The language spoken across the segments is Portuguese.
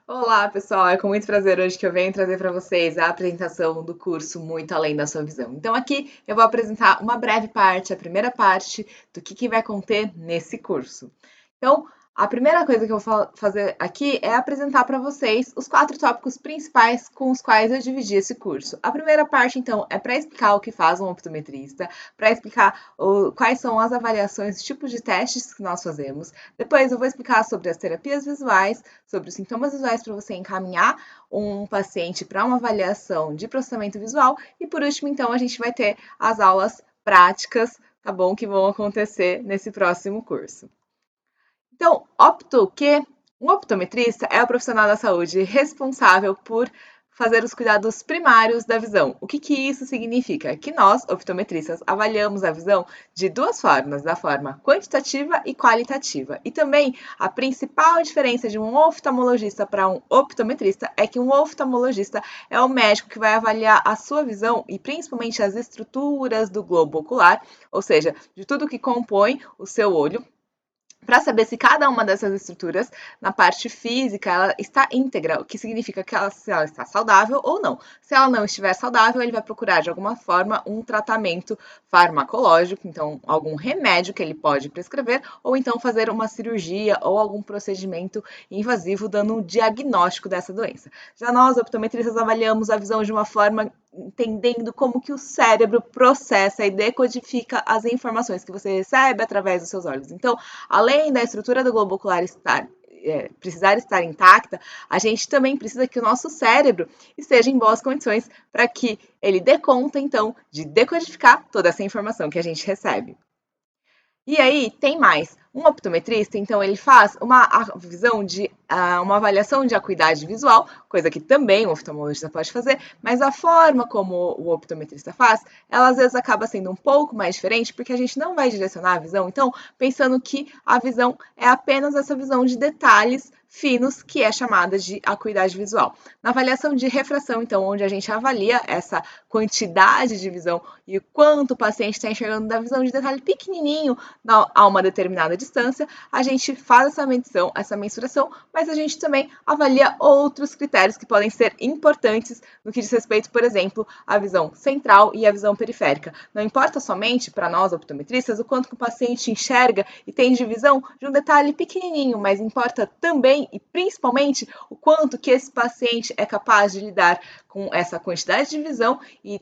Olá, pessoal! É com muito prazer hoje que eu venho trazer para vocês a apresentação do curso Muito Além da Sua Visão. Então, aqui eu vou apresentar uma breve parte, a primeira parte do que vai conter nesse curso. Então, a primeira coisa que eu vou fazer aqui é apresentar para vocês os 4 tópicos principais com os quais eu dividi esse curso. A primeira parte, então, é para explicar o que faz um optometrista, para explicar quais são as avaliações, os tipos de testes que nós fazemos. Depois, eu vou explicar sobre as terapias visuais, sobre os sintomas visuais para você encaminhar um paciente para uma avaliação de processamento visual. E por último, então, a gente vai ter as aulas práticas, tá bom? Que vão acontecer nesse próximo curso. Então, um optometrista é o profissional da saúde responsável por fazer os cuidados primários da visão. O que isso significa? Que nós, optometristas, avaliamos a visão de duas formas, da forma quantitativa e qualitativa. E também a principal diferença de um oftalmologista para um optometrista é que um oftalmologista é o médico que vai avaliar a sua visão e principalmente as estruturas do globo ocular, ou seja, de tudo que compõe o seu olho, para saber se cada uma dessas estruturas, na parte física, ela está íntegra, o que significa que se ela está saudável ou não. Se ela não estiver saudável, ele vai procurar, de alguma forma, um tratamento farmacológico, então algum remédio que ele pode prescrever, ou então fazer uma cirurgia ou algum procedimento invasivo, dando um diagnóstico dessa doença. Já nós, optometristas, avaliamos a visão de uma forma entendendo como que o cérebro processa e decodifica as informações que você recebe através dos seus olhos. Então, além da estrutura do globo ocular precisar estar intacta, a gente também precisa que o nosso cérebro esteja em boas condições para que ele dê conta, então, de decodificar toda essa informação que a gente recebe. E aí, tem mais. Um optometrista, então, ele faz uma avaliação de acuidade visual, coisa que também o oftalmologista pode fazer, mas a forma como o optometrista faz, ela às vezes acaba sendo um pouco mais diferente, porque a gente não vai direcionar a visão, então, pensando que a visão é apenas essa visão de detalhes finos, que é chamada de acuidade visual. Na avaliação de refração, então, onde a gente avalia essa quantidade de visão e o quanto o paciente está enxergando da visão de detalhe pequenininho a uma determinada distância, a gente faz essa medição, essa mensuração, mas a gente também avalia outros critérios que podem ser importantes no que diz respeito, por exemplo, à visão central e à visão periférica. Não importa somente para nós optometristas o quanto que o paciente enxerga e tem de visão de um detalhe pequenininho, mas importa também e principalmente o quanto que esse paciente é capaz de lidar com essa quantidade de visão e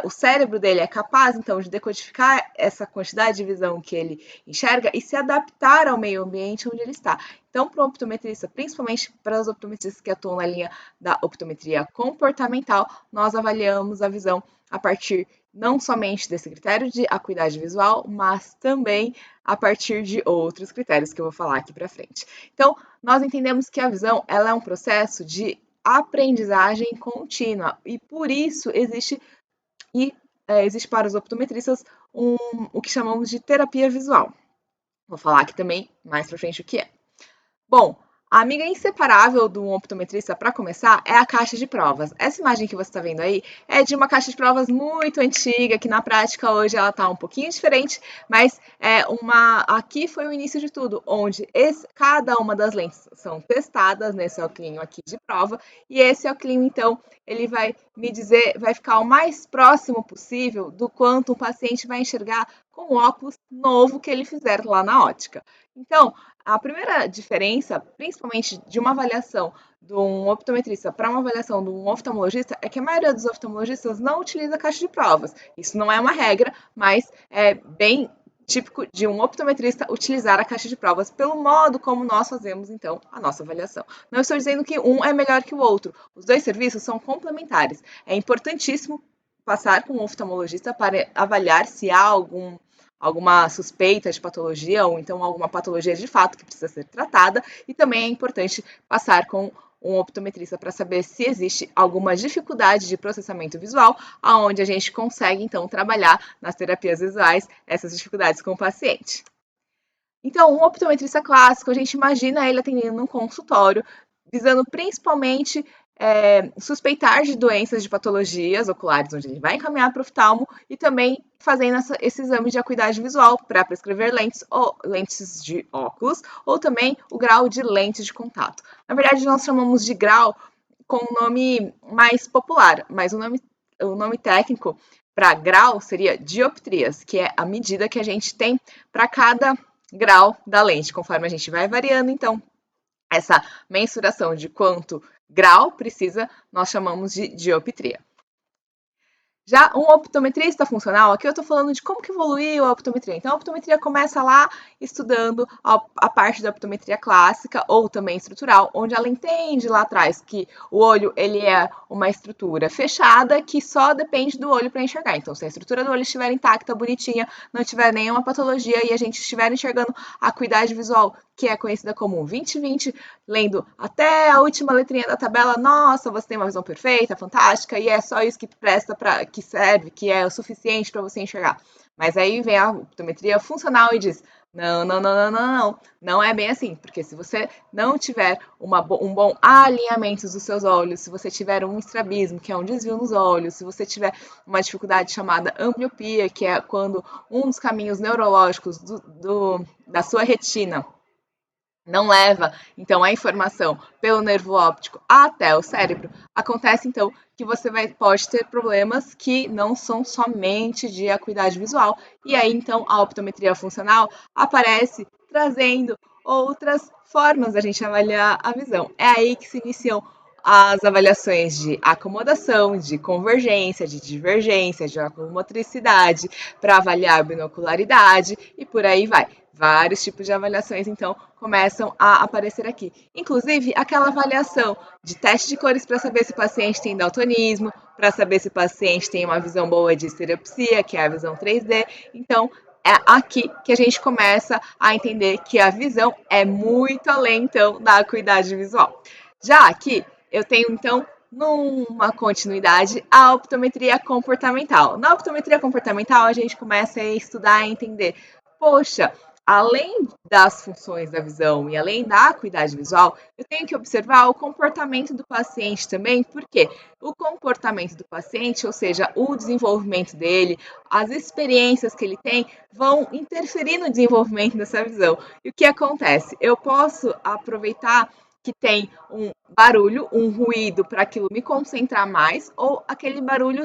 o cérebro dele é capaz, então, de decodificar essa quantidade de visão que ele enxerga e se adaptar ao meio ambiente onde ele está. Então, para o optometrista, principalmente para os optometristas que atuam na linha da optometria comportamental, nós avaliamos a visão a partir não somente desse critério de acuidade visual, mas também a partir de outros critérios que eu vou falar aqui para frente. Então, nós entendemos que a visão ela é um processo de aprendizagem contínua e por isso existe para os optometristas o que chamamos de terapia visual. Vou falar aqui também mais para frente o que é. Bom, a amiga inseparável de um optometrista, para começar, é a caixa de provas. Essa imagem que você está vendo aí é de uma caixa de provas muito antiga, que na prática hoje ela está um pouquinho diferente, mas aqui foi o início de tudo, onde cada uma das lentes são testadas nesse óculos aqui de prova, e esse óculos, então, ele vai me dizer, vai ficar o mais próximo possível do quanto o paciente vai enxergar com o óculos novo que ele fizer lá na ótica. Então, a primeira diferença, principalmente de uma avaliação de um optometrista para uma avaliação de um oftalmologista, é que a maioria dos oftalmologistas não utiliza caixa de provas. Isso não é uma regra, mas é bem típico de um optometrista utilizar a caixa de provas pelo modo como nós fazemos, então, a nossa avaliação. Não estou dizendo que um é melhor que o outro. Os dois serviços são complementares. É importantíssimo passar com um oftalmologista para avaliar se há alguma suspeita de patologia ou então alguma patologia de fato que precisa ser tratada, e também é importante passar com um optometrista para saber se existe alguma dificuldade de processamento visual, aonde a gente consegue então trabalhar nas terapias visuais essas dificuldades com o paciente. Então, um optometrista clássico, a gente imagina ele atendendo num consultório, visando principalmente suspeitar de doenças, de patologias oculares, onde ele vai encaminhar para o oftalmo e também fazendo esse exame de acuidade visual para prescrever lentes ou lentes de óculos ou também o grau de lentes de contato. Na verdade, nós chamamos de grau com um nome mais popular, mas o nome técnico para grau seria dioptrias, que é a medida que a gente tem para cada grau da lente, conforme a gente vai variando, então essa mensuração de quanto grau precisa, nós chamamos de dioptria. Já um optometrista funcional, aqui eu estou falando de como que evoluiu a optometria. Então, a optometria começa lá estudando a parte da optometria clássica ou também estrutural, onde ela entende lá atrás que o olho ele é uma estrutura fechada que só depende do olho para enxergar. Então, se a estrutura do olho estiver intacta, bonitinha, não tiver nenhuma patologia e a gente estiver enxergando a acuidade visual, que é conhecida como 20/20, lendo até a última letrinha da tabela, nossa, você tem uma visão perfeita, fantástica, e é só isso que presta para que serve, que é o suficiente para você enxergar. Mas aí vem a optometria funcional e diz: não é bem assim, porque se você não tiver um bom alinhamento dos seus olhos, se você tiver um estrabismo, que é um desvio nos olhos, se você tiver uma dificuldade chamada ambliopia, que é quando um dos caminhos neurológicos da sua retina não leva, então, a informação pelo nervo óptico até o cérebro, acontece, então, que você pode ter problemas que não são somente de acuidade visual. E aí, então, a optometria funcional aparece trazendo outras formas da gente avaliar a visão. É aí que se iniciam as avaliações de acomodação, de convergência, de divergência, de oculomotricidade, para avaliar a binocularidade e por aí vai. Vários tipos de avaliações, então, começam a aparecer aqui. Inclusive, aquela avaliação de teste de cores para saber se o paciente tem daltonismo, para saber se o paciente tem uma visão boa de estereopsia, que é a visão 3D. Então, é aqui que a gente começa a entender que a visão é muito além, então, da acuidade visual. Já aqui, eu tenho, então, numa continuidade, a optometria comportamental. Na optometria comportamental, a gente começa a estudar e entender, poxa, além das funções da visão e além da acuidade visual, eu tenho que observar o comportamento do paciente também, porque o comportamento do paciente, ou seja, o desenvolvimento dele, as experiências que ele tem, vão interferir no desenvolvimento dessa visão. E o que acontece? Eu posso aproveitar que tem um barulho, um ruído para aquilo me concentrar mais, ou aquele barulho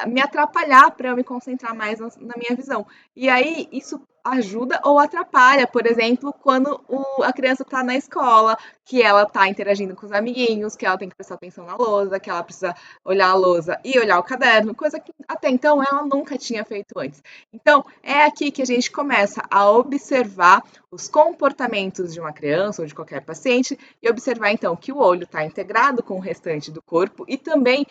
me atrapalhar para eu me concentrar mais na minha visão. E aí isso ajuda ou atrapalha, por exemplo, quando a criança está na escola, que ela está interagindo com os amiguinhos, que ela tem que prestar atenção na lousa, que ela precisa olhar a lousa e olhar o caderno, coisa que até então ela nunca tinha feito antes. Então, é aqui que a gente começa a observar os comportamentos de uma criança ou de qualquer paciente e observar então que o olho está integrado com o restante do corpo e também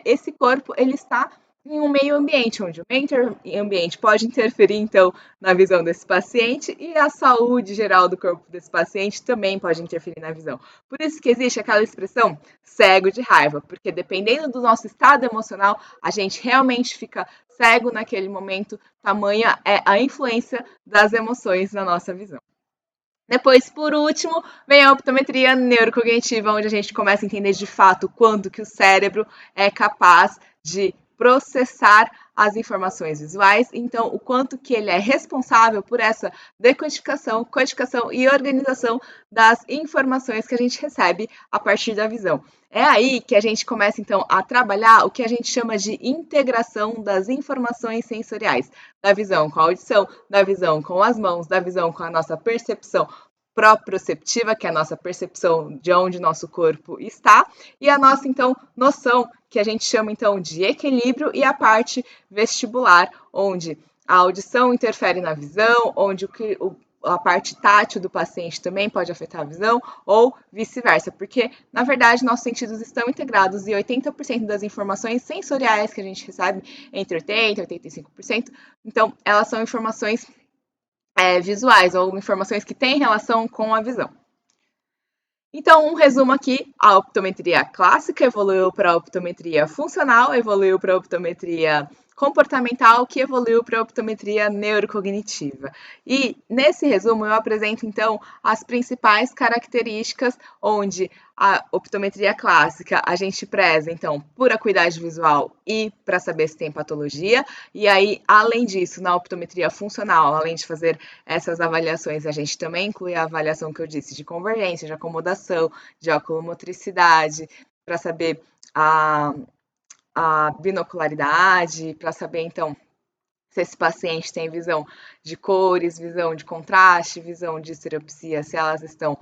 esse corpo ele está em um meio ambiente, onde o meio ambiente pode interferir, então, na visão desse paciente e a saúde geral do corpo desse paciente também pode interferir na visão. Por isso que existe aquela expressão cego de raiva, porque dependendo do nosso estado emocional, a gente realmente fica cego naquele momento, tamanha é a influência das emoções na nossa visão. Depois, por último, vem a optometria neurocognitiva, onde a gente começa a entender de fato quanto que o cérebro é capaz de processar as informações visuais, então o quanto que ele é responsável por essa decodificação, codificação e organização das informações que a gente recebe a partir da visão. É aí que a gente começa então a trabalhar o que a gente chama de integração das informações sensoriais, da visão com a audição, da visão com as mãos, da visão com a nossa percepção proprioceptiva, que é a nossa percepção de onde nosso corpo está, e a nossa, então, noção, que a gente chama, então, de equilíbrio, e a parte vestibular, onde a audição interfere na visão, onde a parte tátil do paciente também pode afetar a visão, ou vice-versa, porque, na verdade, nossos sentidos estão integrados e 80% das informações sensoriais que a gente recebe, entre 80% e 85%, então, elas são informações visuais ou informações que têm relação com a visão. Então, um resumo aqui, a optometria clássica evoluiu para a optometria funcional, evoluiu para a optometria comportamental que evoluiu para a optometria neurocognitiva. E nesse resumo eu apresento então as principais características onde a optometria clássica a gente preza então por acuidade visual e para saber se tem patologia, e aí além disso na optometria funcional, além de fazer essas avaliações, a gente também inclui a avaliação que eu disse de convergência, de acomodação, de oculomotricidade, para saber a binocularidade, para saber, então, se esse paciente tem visão de cores, visão de contraste, visão de estereopsia, se elas estão,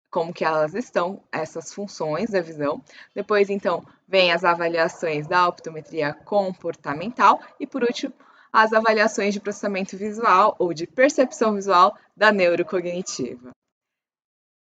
como que elas estão, essas funções da visão. Depois, então, vem as avaliações da optometria comportamental e, por último, as avaliações de processamento visual ou de percepção visual da neurocognitiva.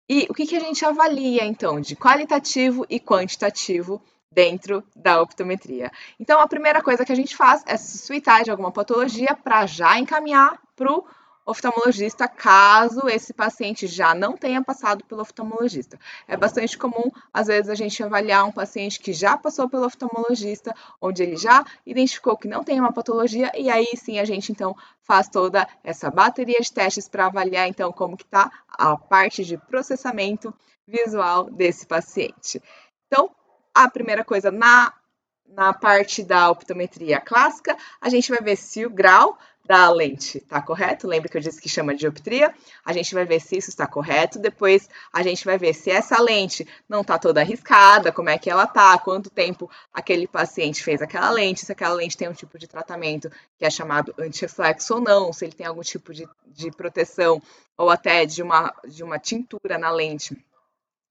E o que a gente avalia, então, de qualitativo e quantitativo dentro da optometria? Então, a primeira coisa que a gente faz é suspeitar de alguma patologia para já encaminhar para o oftalmologista, caso esse paciente já não tenha passado pelo oftalmologista. É bastante comum, às vezes, a gente avaliar um paciente que já passou pelo oftalmologista, onde ele já identificou que não tem uma patologia, e aí sim a gente, então, faz toda essa bateria de testes para avaliar, então, como que está a parte de processamento visual desse paciente. Então, a primeira coisa na parte da optometria clássica, a gente vai ver se o grau da lente está correto. Lembra que eu disse que chama de dioptria? A gente vai ver se isso está correto. Depois, a gente vai ver se essa lente não está toda arriscada, como é que ela está, quanto tempo aquele paciente fez aquela lente, se aquela lente tem um tipo de tratamento que é chamado antirreflexo ou não, se ele tem algum tipo de proteção ou até de uma tintura na lente,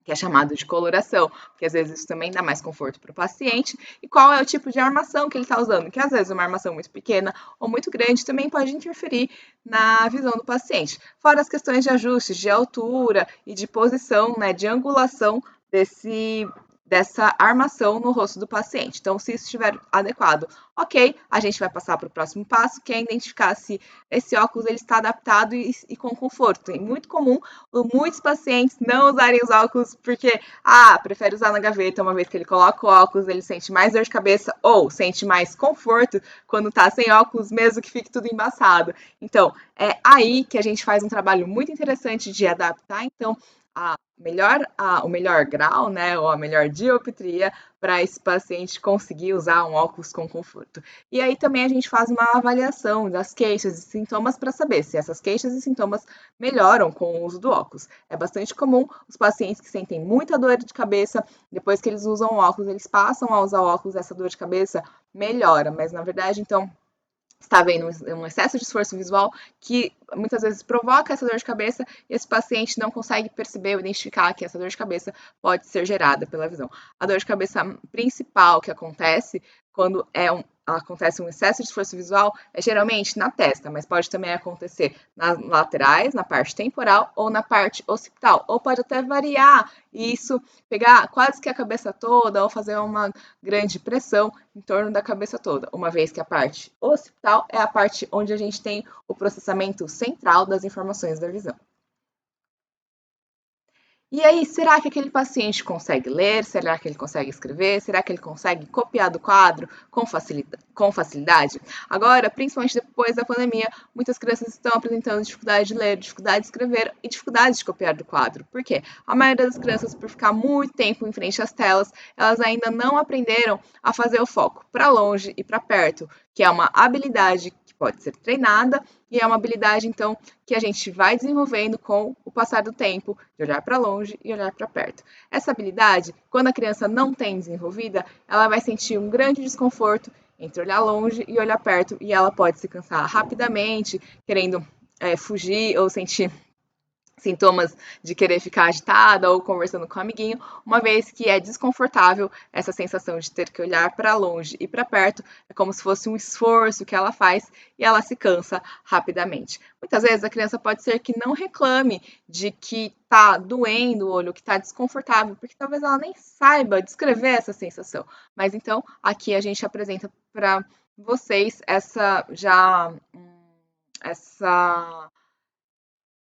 que é chamado de coloração, porque às vezes isso também dá mais conforto para o paciente, e qual é o tipo de armação que ele está usando, que às vezes uma armação muito pequena ou muito grande também pode interferir na visão do paciente. Fora as questões de ajustes de altura e de posição, né, de angulação dessa armação no rosto do paciente. Então, se isso estiver adequado, ok, a gente vai passar para o próximo passo, que é identificar se esse óculos ele está adaptado e com conforto. É muito comum muitos pacientes não usarem os óculos porque, prefere usar na gaveta, uma vez que ele coloca o óculos, ele sente mais dor de cabeça ou sente mais conforto quando tá sem óculos, mesmo que fique tudo embaçado. Então, é aí que a gente faz um trabalho muito interessante de adaptar, então, o melhor grau, né, ou a melhor dioptria para esse paciente conseguir usar um óculos com conforto. E aí também a gente faz uma avaliação das queixas e sintomas para saber se essas queixas e sintomas melhoram com o uso do óculos. É bastante comum os pacientes que sentem muita dor de cabeça, depois que eles usam o óculos, eles passam a usar o óculos, essa dor de cabeça melhora, mas na verdade, então, está havendo um excesso de esforço visual que muitas vezes provoca essa dor de cabeça e esse paciente não consegue perceber ou identificar que essa dor de cabeça pode ser gerada pela visão. A dor de cabeça principal que acontece quando acontece um excesso de esforço visual é geralmente na testa, mas pode também acontecer nas laterais, na parte temporal ou na parte occipital, ou pode até variar e isso pegar quase que a cabeça toda ou fazer uma grande pressão em torno da cabeça toda, uma vez que a parte occipital é a parte onde a gente tem o processamento central das informações da visão. E aí, será que aquele paciente consegue ler? Será que ele consegue escrever? Será que ele consegue copiar do quadro com facilidade? Agora, principalmente depois da pandemia, muitas crianças estão apresentando dificuldade de ler, dificuldade de escrever e dificuldade de copiar do quadro. Por quê? A maioria das crianças, por ficar muito tempo em frente às telas, elas ainda não aprenderam a fazer o foco para longe e para perto, que é uma habilidade que pode ser treinada e é uma habilidade, então, que a gente vai desenvolvendo com o passar do tempo, de olhar para longe e olhar para perto. Essa habilidade, quando a criança não tem desenvolvida, ela vai sentir um grande desconforto entre olhar longe e olhar perto, e ela pode se cansar rapidamente, querendo fugir ou sentir sintomas de querer ficar agitada ou conversando com um amiguinho, uma vez que é desconfortável essa sensação de ter que olhar para longe e para perto, é como se fosse um esforço que ela faz e ela se cansa rapidamente. Muitas vezes a criança pode ser que não reclame de que está doendo o olho, que está desconfortável, porque talvez ela nem saiba descrever essa sensação. Mas então, aqui a gente apresenta para vocês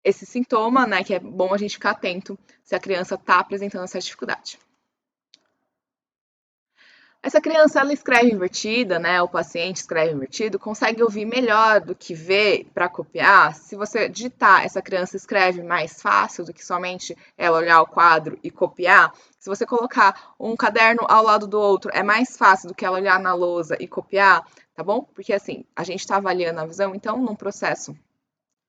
esse sintoma, né, que é bom a gente ficar atento se a criança está apresentando essa dificuldade. Essa criança, ela escreve invertida, né? O paciente escreve invertido, consegue ouvir melhor do que vê para copiar. Se você digitar, essa criança escreve mais fácil do que somente ela olhar o quadro e copiar. Se você colocar um caderno ao lado do outro, é mais fácil do que ela olhar na lousa e copiar, tá bom? Porque assim, a gente está avaliando a visão, então, num processo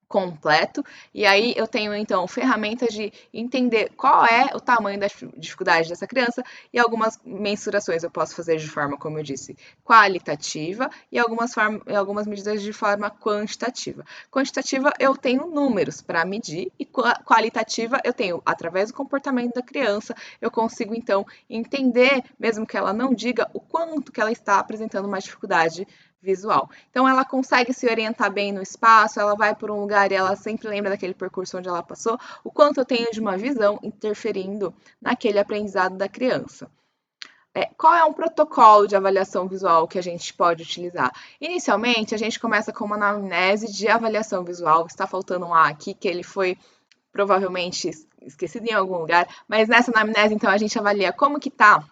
completo, e aí eu tenho então ferramentas de entender qual é o tamanho da dificuldade dessa criança e algumas mensurações eu posso fazer de forma, como eu disse, qualitativa e algumas medidas de forma quantitativa. Quantitativa eu tenho números para medir e qualitativa eu tenho através do comportamento da criança, eu consigo então entender, mesmo que ela não diga, o quanto que ela está apresentando uma dificuldade visual. Então ela consegue se orientar bem no espaço, ela vai por um lugar e ela sempre lembra daquele percurso onde ela passou, o quanto eu tenho de uma visão interferindo naquele aprendizado da criança. Qual é um protocolo de avaliação visual que a gente pode utilizar? Inicialmente, a gente começa com uma anamnese de avaliação visual. Está faltando um A aqui, que ele foi provavelmente esquecido em algum lugar, mas nessa anamnese, então, a gente avalia como que está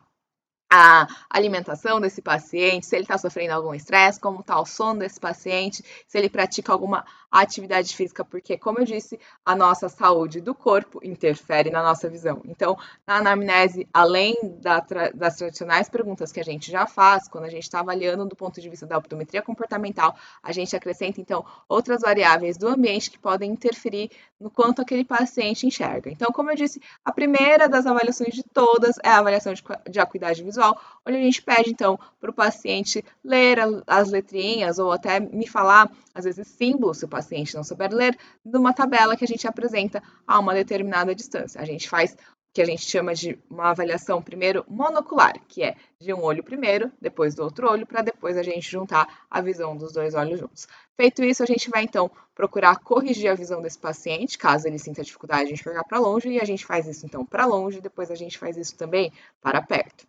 a alimentação desse paciente, se ele está sofrendo algum estresse, como está o sono desse paciente, se ele pratica alguma atividade física, porque, como eu disse, a nossa saúde do corpo interfere na nossa visão. Então, na anamnese, além das tradicionais perguntas que a gente já faz, quando a gente está avaliando do ponto de vista da optometria comportamental, a gente acrescenta, então, outras variáveis do ambiente que podem interferir no quanto aquele paciente enxerga. Então, como eu disse, a primeira das avaliações de todas é a avaliação de acuidade visual, onde a gente pede, então, para o paciente ler as letrinhas ou até me falar, às vezes, símbolos, se o paciente não souber ler, numa tabela que a gente apresenta a uma determinada distância. A gente faz o que a gente chama de uma avaliação primeiro monocular, que é de um olho primeiro, depois do outro olho, para depois a gente juntar a visão dos dois olhos juntos. Feito isso, a gente vai então procurar corrigir a visão desse paciente, caso ele sinta dificuldade de enxergar para longe, e a gente faz isso então para longe, depois a gente faz isso também para perto.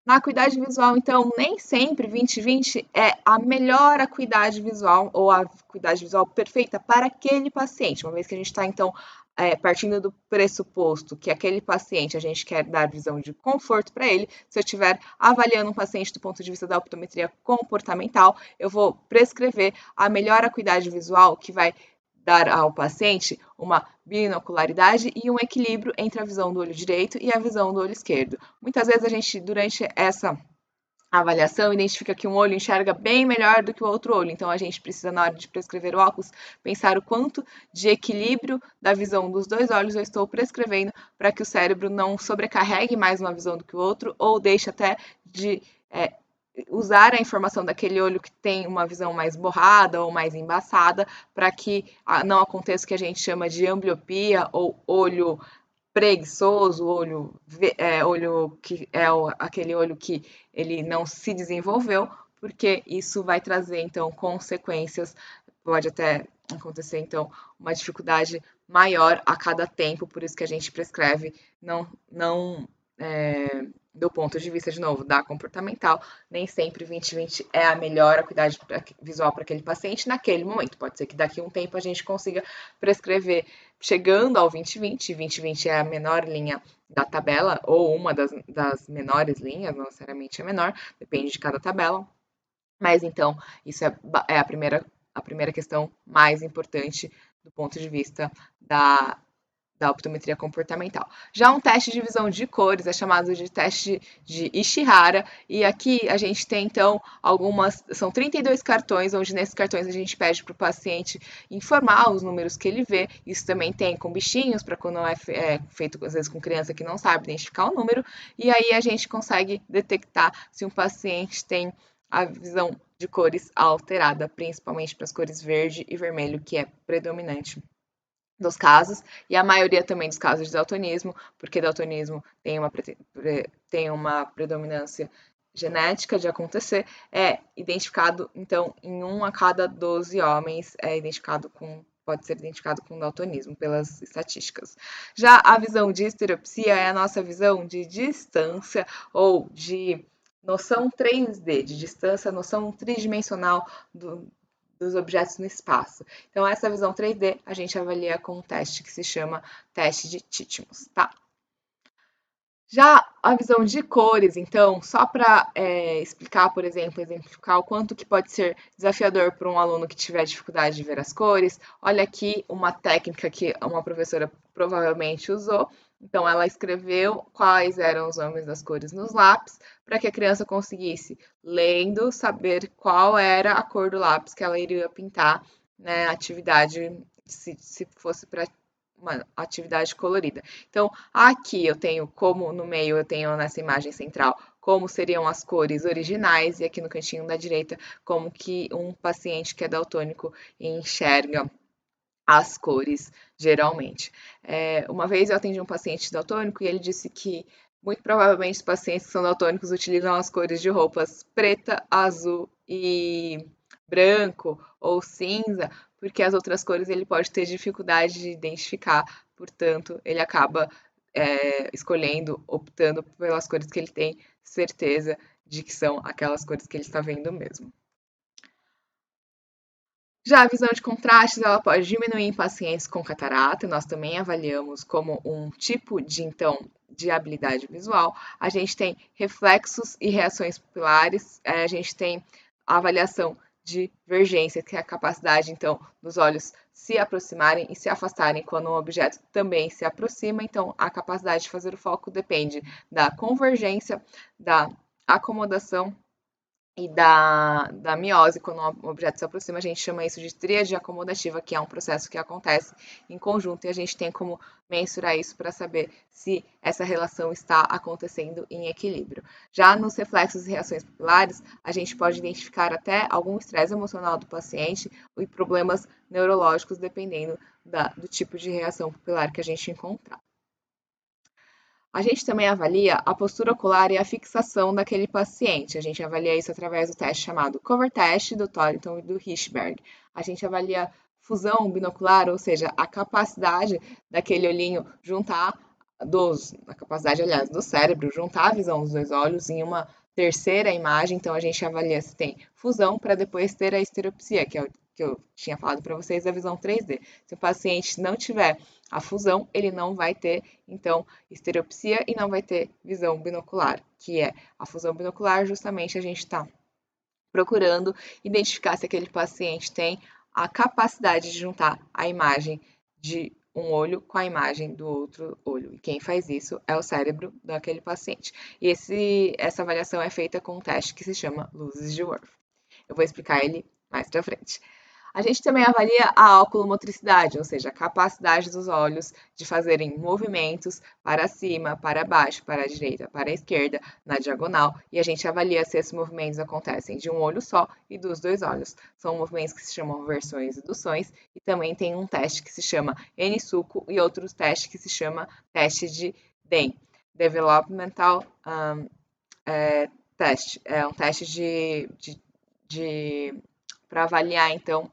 Na acuidade visual, então, nem sempre 20/20 é a melhor acuidade visual ou a acuidade visual perfeita para aquele paciente, uma vez que a gente está, então, partindo do pressuposto que aquele paciente a gente quer dar visão de conforto para ele. Se eu estiver avaliando um paciente do ponto de vista da optometria comportamental, eu vou prescrever a melhor acuidade visual que vai dar ao paciente uma binocularidade e um equilíbrio entre a visão do olho direito e a visão do olho esquerdo. Muitas vezes a gente, durante essa avaliação, identifica que um olho enxerga bem melhor do que o outro olho. Então, a gente precisa, na hora de prescrever o óculos, pensar o quanto de equilíbrio da visão dos dois olhos eu estou prescrevendo para que o cérebro não sobrecarregue mais uma visão do que o outro ou deixe até de usar a informação daquele olho que tem uma visão mais borrada ou mais embaçada para que não aconteça o que a gente chama de ambliopia ou olho preguiçoso, olho que é aquele olho que ele não se desenvolveu, porque isso vai trazer então consequências, pode até acontecer então uma dificuldade maior a cada tempo, por isso que a gente prescreve não do ponto de vista, de novo, da comportamental, nem sempre 20/20 é a melhor acuidade visual para aquele paciente naquele momento. Pode ser que daqui a um tempo a gente consiga prescrever chegando ao 20/20. 20/20 é a menor linha da tabela, ou uma das menores linhas, não necessariamente a menor, depende de cada tabela. Mas então, isso é a primeira questão mais importante do ponto de vista da optometria comportamental. Já um teste de visão de cores é chamado de teste de Ishihara, e aqui a gente tem então são 32 cartões, onde nesses cartões a gente pede para o paciente informar os números que ele vê. Isso também tem com bichinhos, para quando é feito às vezes com criança que não sabe identificar o número, e aí a gente consegue detectar se um paciente tem a visão de cores alterada, principalmente para as cores verde e vermelho, que é predominante dos casos, e a maioria também dos casos de daltonismo, porque daltonismo tem uma predominância genética de acontecer, é identificado, então, em 1 a cada 12 homens pode ser identificado com daltonismo pelas estatísticas. Já a visão de estereopsia é a nossa visão de distância ou de noção 3D, de distância, noção tridimensional dos objetos no espaço. Então, essa visão 3D a gente avalia com um teste que se chama teste de Titmus, tá? Já a visão de cores, então, só para explicar, por exemplo, exemplificar o quanto que pode ser desafiador para um aluno que tiver dificuldade de ver as cores, olha aqui uma técnica que uma professora provavelmente usou. Então, ela escreveu quais eram os nomes das cores nos lápis, para que a criança conseguisse, lendo, saber qual era a cor do lápis que ela iria pintar, né, atividade, se fosse para uma atividade colorida. Então, aqui eu tenho como no meio, eu tenho nessa imagem central, como seriam as cores originais, e aqui no cantinho da direita, como que um paciente que é daltônico enxerga as cores, geralmente. Uma vez eu atendi um paciente daltônico e ele disse que muito provavelmente os pacientes que são daltônicos utilizam as cores de roupas preta, azul e branco ou cinza, porque as outras cores ele pode ter dificuldade de identificar, portanto, ele acaba escolhendo, optando pelas cores que ele tem certeza de que são aquelas cores que ele está vendo mesmo. Já a visão de contrastes, ela pode diminuir em pacientes com catarata, nós também avaliamos como um tipo de, então, de habilidade visual. A gente tem reflexos e reações pupilares, a gente tem a avaliação de divergência, que é a capacidade, então, dos olhos se aproximarem e se afastarem quando um objeto também se aproxima. Então, a capacidade de fazer o foco depende da convergência, da acomodação e da miose, quando um objeto se aproxima, a gente chama isso de tríade acomodativa, que é um processo que acontece em conjunto e a gente tem como mensurar isso para saber se essa relação está acontecendo em equilíbrio. Já nos reflexos e reações pupilares, a gente pode identificar até algum estresse emocional do paciente e problemas neurológicos, dependendo do tipo de reação pupilar que a gente encontrar. A gente também avalia a postura ocular e a fixação daquele paciente. A gente avalia isso através do teste chamado Cover Test do Thornton e do Hirschberg. A gente avalia fusão binocular, ou seja, a capacidade daquele olhinho juntar a capacidade, aliás, do cérebro juntar a visão dos dois olhos em uma terceira imagem. Então a gente avalia se tem fusão para depois ter a estereopsia, que é o que eu tinha falado para vocês da visão 3D. Se o paciente não tiver a fusão, ele não vai ter, então, estereopsia e não vai ter visão binocular, que é a fusão binocular, justamente a gente está procurando identificar se aquele paciente tem a capacidade de juntar a imagem de um olho com a imagem do outro olho. E quem faz isso é o cérebro daquele paciente. E essa avaliação é feita com um teste que se chama Luzes de Wolff. Eu vou explicar ele mais pra frente. A gente também avalia a oculomotricidade, ou seja, a capacidade dos olhos de fazerem movimentos para cima, para baixo, para a direita, para a esquerda, na diagonal, e a gente avalia se esses movimentos acontecem de um olho só e dos dois olhos. São movimentos que se chamam versões e induções, e também tem um teste que se chama N-suco e outro teste que se chama teste de DEM, Developmental Test. É um teste para avaliar, então,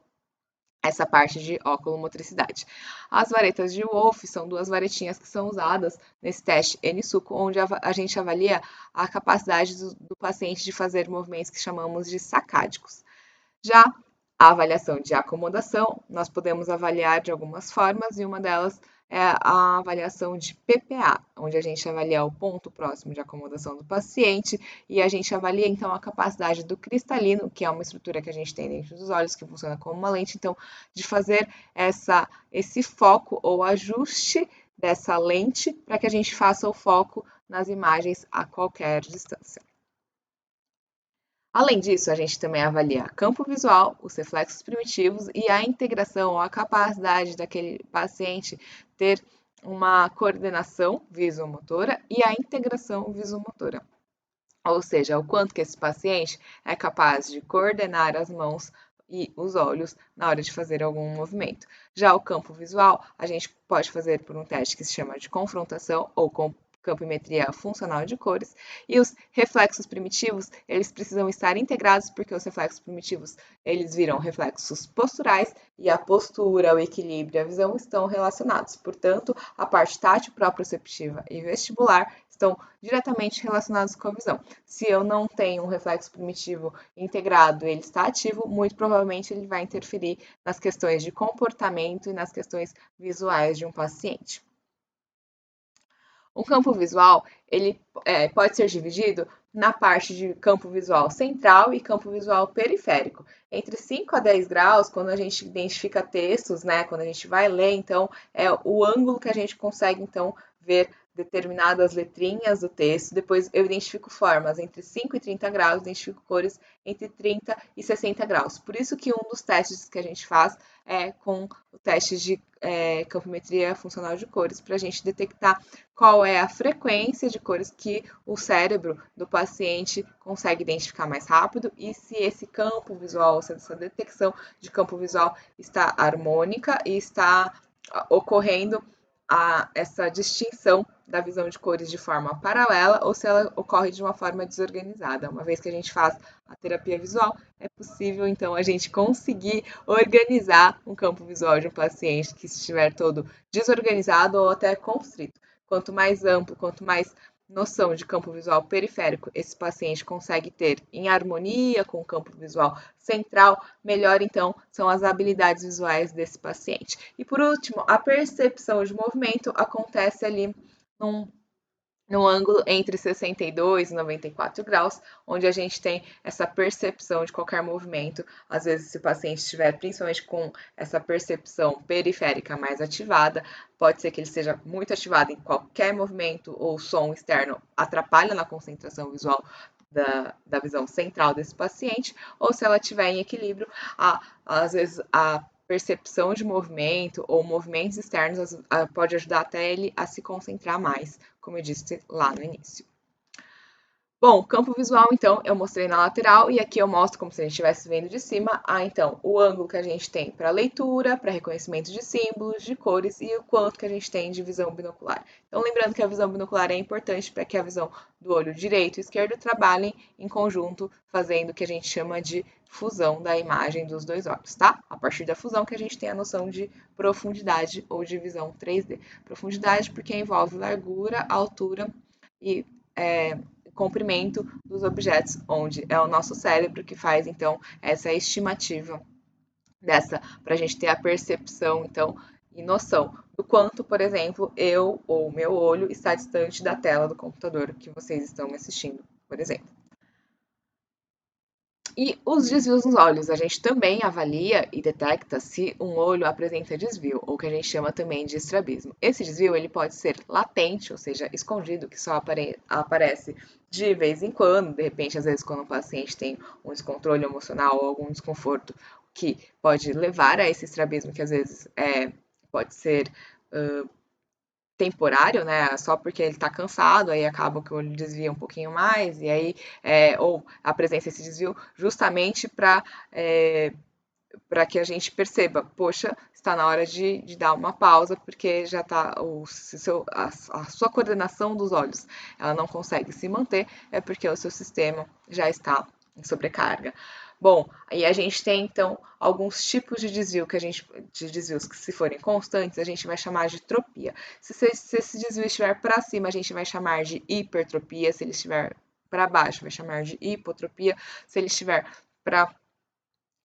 essa parte de oculomotricidade. As varetas de Wolff são duas varetinhas que são usadas nesse teste N-suco, onde a gente avalia a capacidade do paciente de fazer movimentos que chamamos de sacádicos. Já a avaliação de acomodação, nós podemos avaliar de algumas formas, e uma delas é a avaliação de PPA, onde a gente avalia o ponto próximo de acomodação do paciente e a gente avalia então a capacidade do cristalino, que é uma estrutura que a gente tem dentro dos olhos, que funciona como uma lente, então de fazer esse foco ou ajuste dessa lente para que a gente faça o foco nas imagens a qualquer distância. Além disso, a gente também avalia campo visual, os reflexos primitivos e a integração ou a capacidade daquele paciente ter uma coordenação visomotora e a integração visomotora. Ou seja, o quanto que esse paciente é capaz de coordenar as mãos e os olhos na hora de fazer algum movimento. Já o campo visual, a gente pode fazer por um teste que se chama de confrontação ou campimetria funcional de cores, e os reflexos primitivos, eles precisam estar integrados, porque os reflexos primitivos, eles viram reflexos posturais, e a postura, o equilíbrio e a visão estão relacionados. Portanto, a parte tátil, proprioceptiva e vestibular estão diretamente relacionados com a visão. Se eu não tenho um reflexo primitivo integrado, ele está ativo, muito provavelmente ele vai interferir nas questões de comportamento e nas questões visuais de um paciente. Um campo visual, ele pode ser dividido na parte de campo visual central e campo visual periférico. Entre 5 a 10 graus, quando a gente identifica textos, né, quando a gente vai ler, então, é o ângulo que a gente consegue, então, ver determinadas letrinhas do texto. Depois eu identifico formas entre 5 e 30 graus, identifico cores entre 30 e 60 graus. Por isso que um dos testes que a gente faz é com o teste de campometria funcional de cores, para a gente detectar qual é a frequência de cores que o cérebro do paciente consegue identificar mais rápido e se esse campo visual, se essa detecção de campo visual está harmônica e está ocorrendo essa distinção da visão de cores de forma paralela ou se ela ocorre de uma forma desorganizada. Uma vez que a gente faz a terapia visual, é possível então a gente conseguir organizar um campo visual de um paciente que estiver todo desorganizado ou até constrito. Quanto mais amplo, quanto mais noção de campo visual periférico esse paciente consegue ter em harmonia com o campo visual central, melhor então são as habilidades visuais desse paciente. E por último, a percepção de movimento acontece ali num no ângulo entre 62 e 94 graus, onde a gente tem essa percepção de qualquer movimento. Às vezes, se o paciente estiver principalmente com essa percepção periférica mais ativada, pode ser que ele seja muito ativado em qualquer movimento ou som externo atrapalha na concentração visual da visão central desse paciente, ou se ela estiver em equilíbrio, às vezes a percepção de movimento ou movimentos externos pode ajudar até ele a se concentrar mais, como eu disse lá no início. Bom, campo visual, então, eu mostrei na lateral e aqui eu mostro como se a gente estivesse vendo de cima. Então, o ângulo que a gente tem para leitura, para reconhecimento de símbolos, de cores e o quanto que a gente tem de visão binocular. Então, lembrando que a visão binocular é importante para que a visão do olho direito e esquerdo trabalhem em conjunto, fazendo o que a gente chama de fusão da imagem dos dois olhos, tá? A partir da fusão que a gente tem a noção de profundidade ou de visão 3D. Profundidade porque envolve largura, altura e comprimento dos objetos, onde é o nosso cérebro que faz então essa estimativa dessa para a gente ter a percepção então e noção do quanto, por exemplo, eu ou meu olho está distante da tela do computador que vocês estão assistindo, por exemplo. E os desvios nos olhos, a gente também avalia e detecta se um olho apresenta desvio, ou que a gente chama também de estrabismo. Esse desvio ele pode ser latente, ou seja, escondido, que só aparece de vez em quando, de repente, às vezes, quando o paciente tem um descontrole emocional ou algum desconforto, que pode levar a esse estrabismo, que às vezes pode ser temporário, né? Só porque ele está cansado, aí acaba que o olho desvia um pouquinho mais, e aí, ou apresenta esse desvio justamente para que a gente perceba, poxa, está na hora de dar uma pausa, porque já está a sua coordenação dos olhos, ela não consegue se manter, é porque o seu sistema já está em sobrecarga. Bom, aí a gente tem então alguns tipos de desvio de desvios que se forem constantes, a gente vai chamar de tropia. Se esse desvio estiver para cima, a gente vai chamar de hipertropia, se ele estiver para baixo, vai chamar de hipotropia, se ele estiver para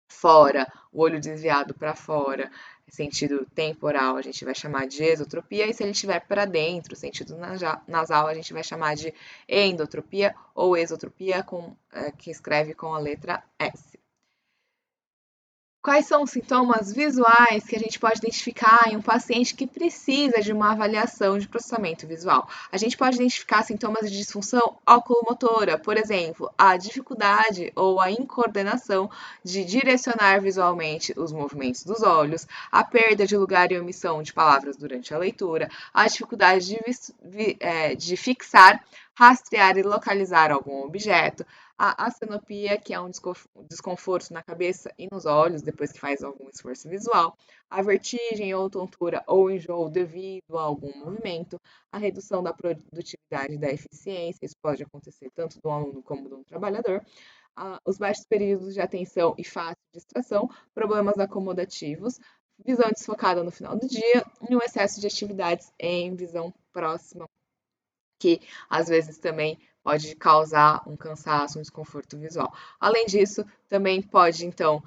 fora, o olho desviado para fora, sentido temporal, a gente vai chamar de esotropia, e se ele estiver para dentro, sentido nasal, a gente vai chamar de endotropia ou esotropia, que escreve com a letra S. Quais são os sintomas visuais que a gente pode identificar em um paciente que precisa de uma avaliação de processamento visual? A gente pode identificar sintomas de disfunção oculomotora, por exemplo, a dificuldade ou a incoordenação de direcionar visualmente os movimentos dos olhos, a perda de lugar e omissão de palavras durante a leitura, a dificuldade de fixar, rastrear e localizar algum objeto, a acenopia, que é um desconforto na cabeça e nos olhos depois que faz algum esforço visual, a vertigem ou tontura ou enjoo devido a algum movimento, a redução da produtividade e da eficiência, isso pode acontecer tanto do aluno como do trabalhador, os baixos períodos de atenção e fácil distração, problemas acomodativos, visão desfocada no final do dia e um excesso de atividades em visão próxima, que às vezes também pode causar um cansaço, um desconforto visual. Além disso, também pode, então,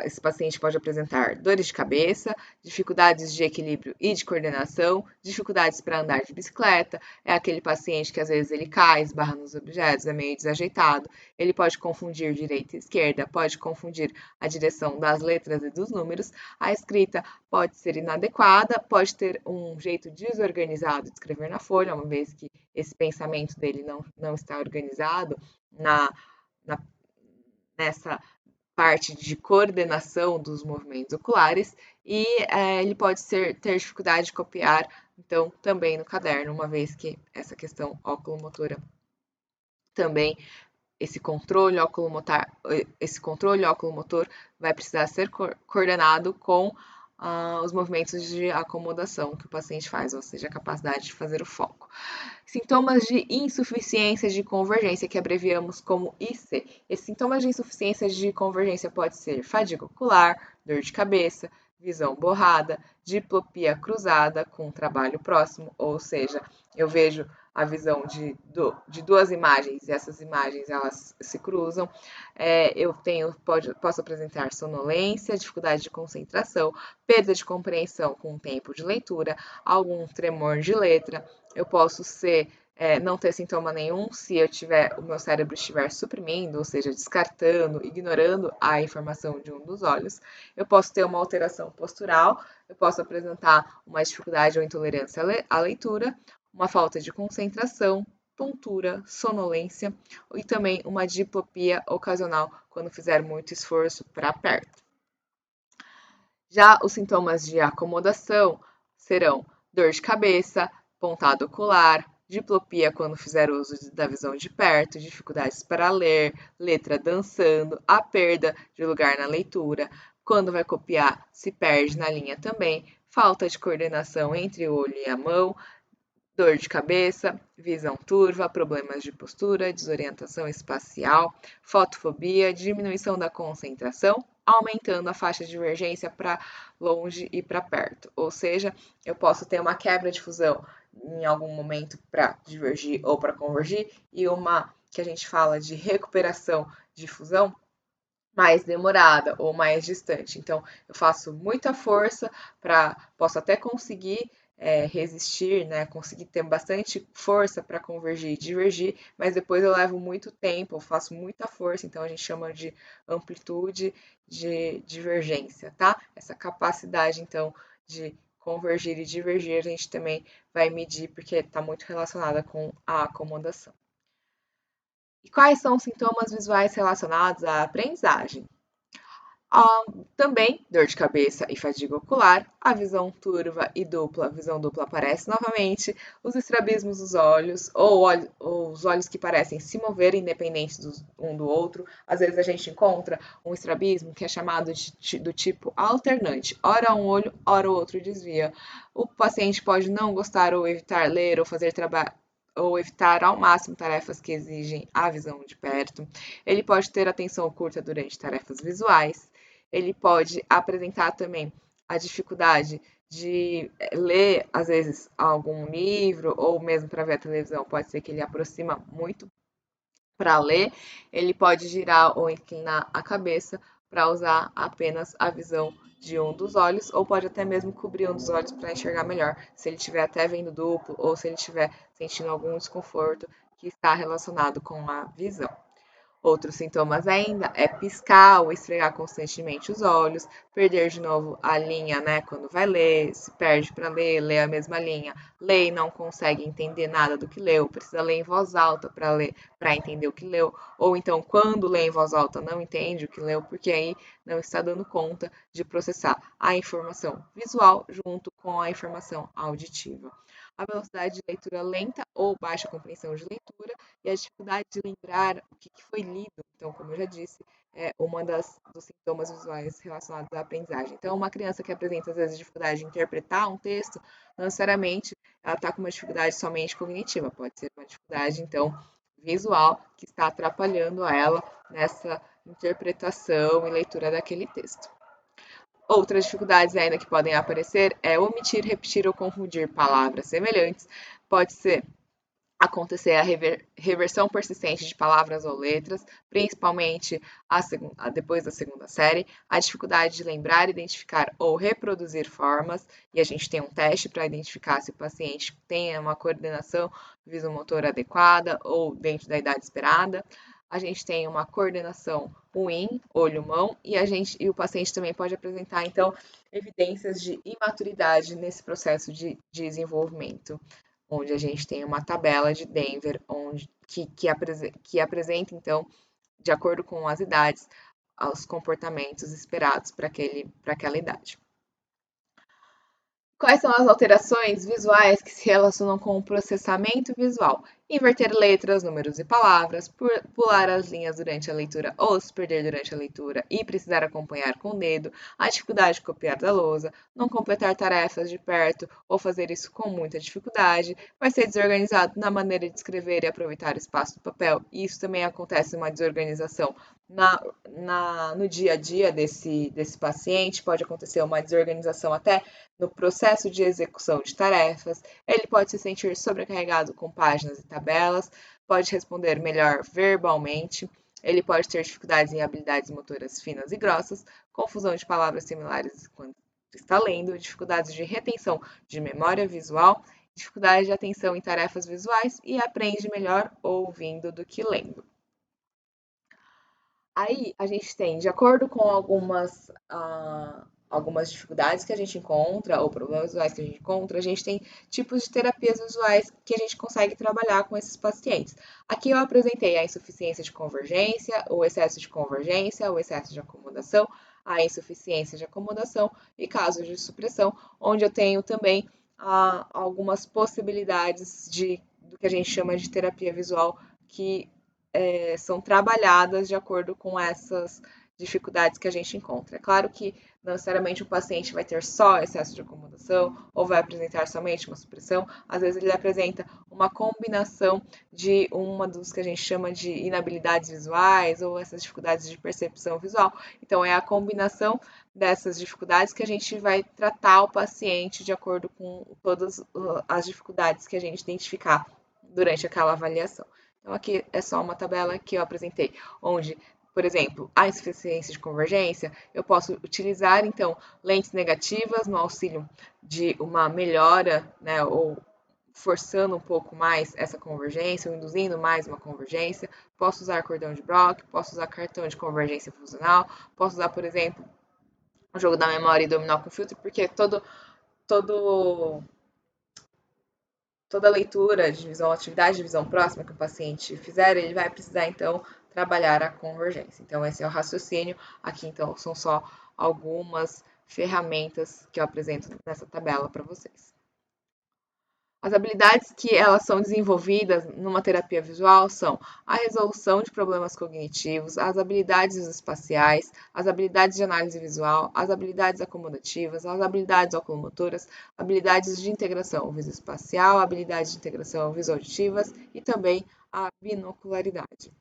Esse paciente pode apresentar dores de cabeça, dificuldades de equilíbrio e de coordenação, dificuldades para andar de bicicleta. É aquele paciente que às vezes ele cai, esbarra nos objetos, é meio desajeitado. Ele pode confundir direita e esquerda, pode confundir a direção das letras e dos números. A escrita pode ser inadequada, pode ter um jeito desorganizado de escrever na folha, uma vez que esse pensamento dele não está organizado na, na nessa parte de coordenação dos movimentos oculares e ele pode ter dificuldade de copiar, então, também no caderno, uma vez que essa questão óculomotora também, esse controle óculomotor vai precisar ser coordenado com os movimentos de acomodação que o paciente faz, ou seja, a capacidade de fazer o foco. Sintomas de insuficiência de convergência, que abreviamos como IC. Esses sintomas de insuficiência de convergência pode ser fadiga ocular, dor de cabeça, visão borrada, diplopia cruzada com trabalho próximo, ou seja, eu vejo a visão de duas imagens e essas imagens elas se cruzam. Posso apresentar sonolência, dificuldade de concentração, perda de compreensão com o tempo de leitura, algum tremor de letra. Eu posso não ter sintoma nenhum se o meu cérebro estiver suprimindo, ou seja, descartando, ignorando a informação de um dos olhos. Eu posso ter uma alteração postural, eu posso apresentar uma dificuldade ou intolerância à leitura, uma falta de concentração, tontura, sonolência e também uma diplopia ocasional quando fizer muito esforço para perto. Já os sintomas de acomodação serão dor de cabeça, pontada ocular, diplopia quando fizer uso da visão de perto, dificuldades para ler, letra dançando, a perda de lugar na leitura, quando vai copiar se perde na linha também, falta de coordenação entre o olho e a mão, dor de cabeça, visão turva, problemas de postura, desorientação espacial, fotofobia, diminuição da concentração, aumentando a faixa de divergência para longe e para perto. Ou seja, eu posso ter uma quebra de fusão em algum momento para divergir ou para convergir e uma que a gente fala de recuperação de fusão mais demorada ou mais distante. Então, eu faço muita força posso até conseguir resistir, né? Conseguir ter bastante força para convergir e divergir, mas depois eu levo muito tempo, eu faço muita força, então a gente chama de amplitude de divergência, tá? Essa capacidade, então, de convergir e divergir, a gente também vai medir, porque está muito relacionada com a acomodação. E quais são os sintomas visuais relacionados à aprendizagem? Também dor de cabeça e fadiga ocular, a visão turva e dupla, visão dupla aparece novamente, os estrabismos dos olhos, ou os olhos que parecem se mover independentes um do outro. Às vezes a gente encontra um estrabismo que é chamado do tipo alternante, ora um olho, ora o outro desvia. O paciente pode não gostar ou evitar ler ou fazer trabalho ou evitar ao máximo tarefas que exigem a visão de perto. Ele pode ter atenção curta durante tarefas visuais. Ele pode apresentar também a dificuldade de ler, às vezes, algum livro ou mesmo para ver a televisão. Pode ser que ele aproxima muito para ler. Ele pode girar ou inclinar a cabeça para usar apenas a visão de um dos olhos, ou pode até mesmo cobrir um dos olhos para enxergar melhor, se ele estiver até vendo duplo ou se ele estiver sentindo algum desconforto que está relacionado com a visão. Outros sintomas ainda é piscar ou esfregar constantemente os olhos, perder de novo a linha, né, quando vai ler, se perde para ler, lê a mesma linha, lê e não consegue entender nada do que leu, precisa ler em voz alta para ler, para entender o que leu, ou então quando lê em voz alta não entende o que leu, porque aí não está dando conta de processar a informação visual junto com a informação auditiva. A velocidade de leitura lenta ou baixa compreensão de leitura e a dificuldade de lembrar o que foi lido. Então, como eu já disse, é uma dos sintomas visuais relacionados à aprendizagem. Então, uma criança que apresenta, às vezes, dificuldade de interpretar um texto, não necessariamente ela está com uma dificuldade somente cognitiva, pode ser uma dificuldade, então, visual, que está atrapalhando ela nessa interpretação e leitura daquele texto. Outras dificuldades ainda que podem aparecer é omitir, repetir ou confundir palavras semelhantes. Pode ser acontecer a reversão persistente de palavras ou letras, principalmente depois da segunda série, a dificuldade de lembrar, identificar ou reproduzir formas, e a gente tem um teste para identificar se o paciente tem uma coordenação visomotora adequada ou dentro da idade esperada. A gente tem uma coordenação ruim, olho-mão, e o paciente também pode apresentar, então, evidências de imaturidade nesse processo de desenvolvimento, onde a gente tem uma tabela de Denver, que apresenta, então, de acordo com as idades, os comportamentos esperados para aquela idade. Quais são as alterações visuais que se relacionam com o processamento visual? Inverter letras, números e palavras, pular as linhas durante a leitura ou se perder durante a leitura e precisar acompanhar com o dedo, a dificuldade de copiar da lousa, não completar tarefas de perto ou fazer isso com muita dificuldade, vai ser desorganizado na maneira de escrever e aproveitar o espaço do papel. E isso também acontece uma desorganização no dia a dia desse paciente, pode acontecer uma desorganização até no processo de execução de tarefas, ele pode se sentir sobrecarregado com páginas e tabelas, pode responder melhor verbalmente, ele pode ter dificuldades em habilidades motoras finas e grossas, confusão de palavras similares quando está lendo, dificuldades de retenção de memória visual, dificuldade de atenção em tarefas visuais e aprende melhor ouvindo do que lendo. Aí a gente tem, de acordo com algumas dificuldades que a gente encontra, ou problemas visuais que a gente encontra, a gente tem tipos de terapias visuais que a gente consegue trabalhar com esses pacientes. Aqui eu apresentei a insuficiência de convergência, o excesso de acomodação, a insuficiência de acomodação e casos de supressão, onde eu tenho também algumas possibilidades do que a gente chama de terapia visual que são trabalhadas de acordo com essas dificuldades que a gente encontra. É claro que não necessariamente o paciente vai ter só excesso de acomodação ou vai apresentar somente uma supressão, às vezes ele apresenta uma combinação de uma dos que a gente chama de inabilidades visuais ou essas dificuldades de percepção visual. Então é a combinação dessas dificuldades que a gente vai tratar o paciente de acordo com todas as dificuldades que a gente identificar durante aquela avaliação. Então, aqui é só uma tabela que eu apresentei, onde, por exemplo, a insuficiência de convergência, eu posso utilizar, então, lentes negativas no auxílio de uma melhora, né, ou forçando um pouco mais essa convergência, ou induzindo mais uma convergência. Posso usar cordão de Brock, posso usar cartão de convergência funcional, posso usar, por exemplo, o jogo da memória e dominó com filtro, porque toda leitura de visão, atividade de visão próxima que o paciente fizer, ele vai precisar, então, trabalhar a convergência. Então, esse é o raciocínio. Aqui, então, são só algumas ferramentas que eu apresento nessa tabela para vocês. As habilidades que elas são desenvolvidas numa terapia visual são a resolução de problemas cognitivos, as habilidades espaciais, as habilidades de análise visual, as habilidades acomodativas, as habilidades oculomotoras, habilidades de integração visoespacial, habilidades de integração visoauditivas e também a binocularidade.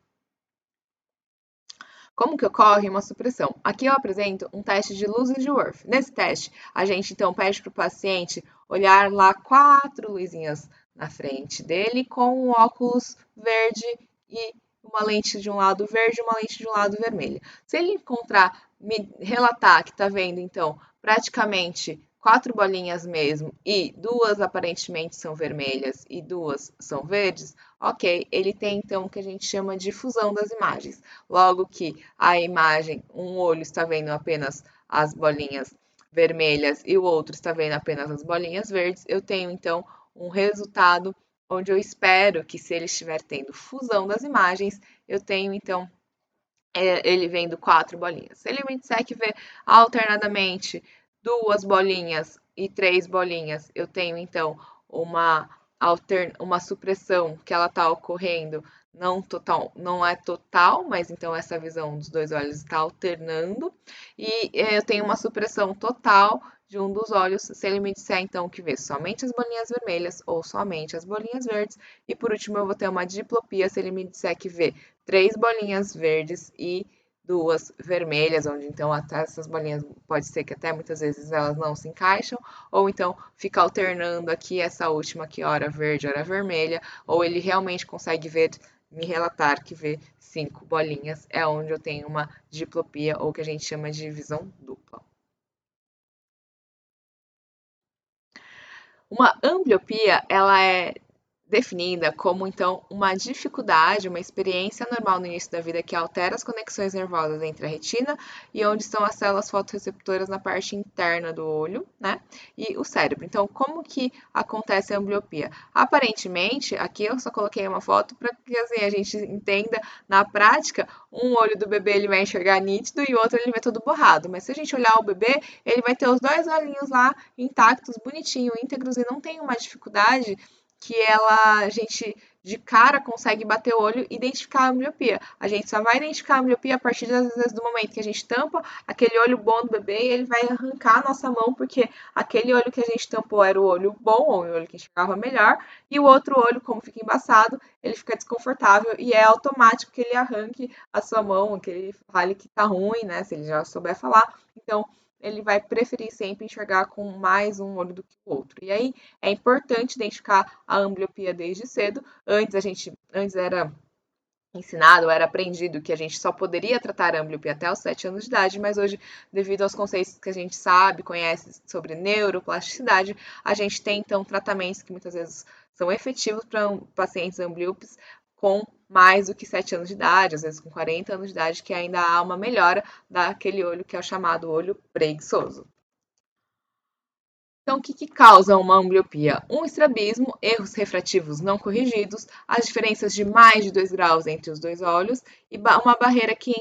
Como que ocorre uma supressão? Aqui eu apresento um teste de luzes de Worth. Nesse teste, a gente então pede para o paciente olhar lá 4 luzinhas na frente dele com um óculos verde e uma lente de um lado verde e uma lente de um lado vermelha. Se ele me relatar que está vendo então praticamente 4 bolinhas mesmo e 2 aparentemente são vermelhas e 2 são verdes, ok, ele tem então o que a gente chama de fusão das imagens. Logo que a imagem, um olho está vendo apenas as bolinhas vermelhas e o outro está vendo apenas as bolinhas verdes, eu tenho então um resultado onde eu espero que, se ele estiver tendo fusão das imagens, eu tenho então ele vendo 4 bolinhas. Se ele me disser que vê alternadamente 2 bolinhas e 3 bolinhas, eu tenho então uma supressão que ela está ocorrendo, não é total, mas então essa visão dos 2 olhos está alternando, e eu tenho uma supressão total de um dos olhos, se ele me disser então que vê somente as bolinhas vermelhas ou somente as bolinhas verdes, e por último eu vou ter uma diplopia se ele me disser que vê 3 bolinhas verdes e duas vermelhas, onde então até essas bolinhas pode ser que até muitas vezes elas não se encaixam, ou então fica alternando aqui essa última aqui, hora verde, hora vermelha, ou ele realmente consegue ver, me relatar que vê 5 bolinhas, é onde eu tenho uma diplopia, ou que a gente chama de visão dupla. Uma ambliopia, ela é definida como então uma dificuldade, uma experiência normal no início da vida que altera as conexões nervosas entre a retina e onde estão as células fotorreceptoras na parte interna do olho, né? E o cérebro. Então, como que acontece a ambliopia? Aparentemente, aqui eu só coloquei uma foto para que assim, a gente entenda na prática, um olho do bebê ele vai enxergar nítido e o outro ele vai todo borrado. Mas se a gente olhar o bebê, ele vai ter os dois olhinhos lá intactos, bonitinhos, íntegros e não tem uma dificuldade que a gente de cara consegue bater o olho e identificar a miopia. A gente só vai identificar a miopia a partir das vezes do momento que a gente tampa aquele olho bom do bebê e ele vai arrancar a nossa mão, porque aquele olho que a gente tampou era o olho bom, ou o olho que enxergava melhor, e o outro olho, como fica embaçado, ele fica desconfortável e é automático que ele arranque a sua mão, que ele fale que tá ruim, né? Se ele já souber falar. Então, ele vai preferir sempre enxergar com mais um olho do que o outro. E aí é importante identificar a ambliopia desde cedo. Antes era ensinado, era aprendido que a gente só poderia tratar a ambliopia até os 7 anos de idade, mas hoje, devido aos conceitos que a gente sabe, conhece sobre neuroplasticidade, a gente tem então tratamentos que muitas vezes são efetivos para pacientes ambliopes com mais do que 7 anos de idade, às vezes com 40 anos de idade, que ainda há uma melhora daquele olho que é o chamado olho preguiçoso. Então, o que causa uma ambliopia? Um estrabismo, erros refrativos não corrigidos, as diferenças de mais de 2 graus entre os dois olhos e uma barreira que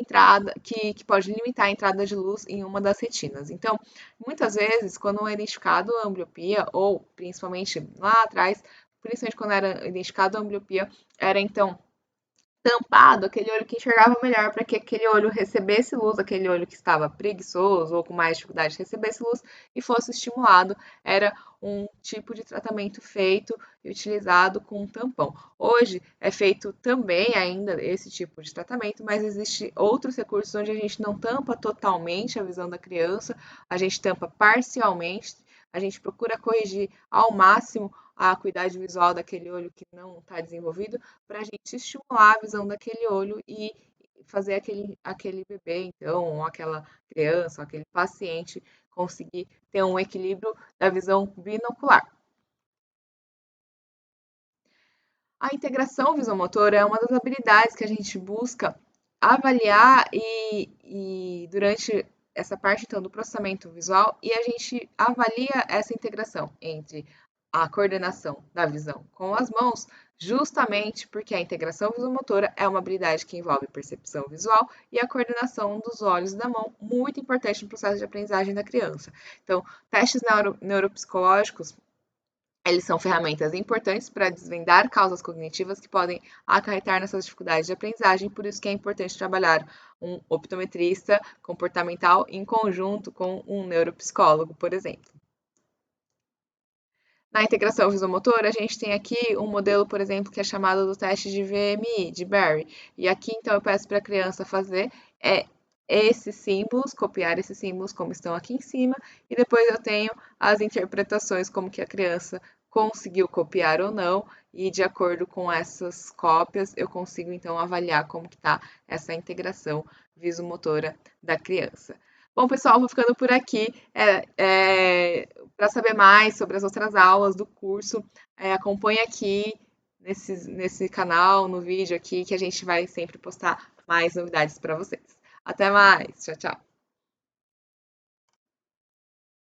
pode limitar a entrada de luz em uma das retinas. Então, muitas vezes, quando é identificado a ambliopia, ou principalmente lá atrás, principalmente quando era identificado a ambliopia, era então tampado aquele olho que enxergava melhor para que aquele olho recebesse luz, aquele olho que estava preguiçoso ou com mais dificuldade de recebesse luz e fosse estimulado. Era um tipo de tratamento feito e utilizado com um tampão. Hoje é feito também ainda esse tipo de tratamento, mas existe outros recursos onde a gente não tampa totalmente a visão da criança, a gente tampa parcialmente, a gente procura corrigir ao máximo a acuidade visual daquele olho que não está desenvolvido, para a gente estimular a visão daquele olho e fazer aquele bebê, então, ou aquela criança, ou aquele paciente conseguir ter um equilíbrio da visão binocular. A integração visomotora é uma das habilidades que a gente busca avaliar e durante essa parte então do processamento visual e a gente avalia essa integração entre a coordenação da visão com as mãos, justamente porque a integração visomotora é uma habilidade que envolve percepção visual e a coordenação dos olhos e da mão, muito importante no processo de aprendizagem da criança. Então, testes neuropsicológicos eles são ferramentas importantes para desvendar causas cognitivas que podem acarretar nessas dificuldades de aprendizagem, por isso que é importante trabalhar um optometrista comportamental em conjunto com um neuropsicólogo, por exemplo. Na integração visomotora, a gente tem aqui um modelo, por exemplo, que é chamado do teste de VMI, de Barry. E aqui, então, eu peço para a criança fazer esses símbolos, copiar esses símbolos como estão aqui em cima, e depois eu tenho as interpretações, como que a criança conseguiu copiar ou não, e de acordo com essas cópias, eu consigo, então, avaliar como que está essa integração visomotora da criança. Bom, pessoal, vou ficando por aqui. Para saber mais sobre as outras aulas do curso, acompanhe aqui nesse canal, no vídeo aqui, que a gente vai sempre postar mais novidades para vocês. Até mais. Tchau, tchau.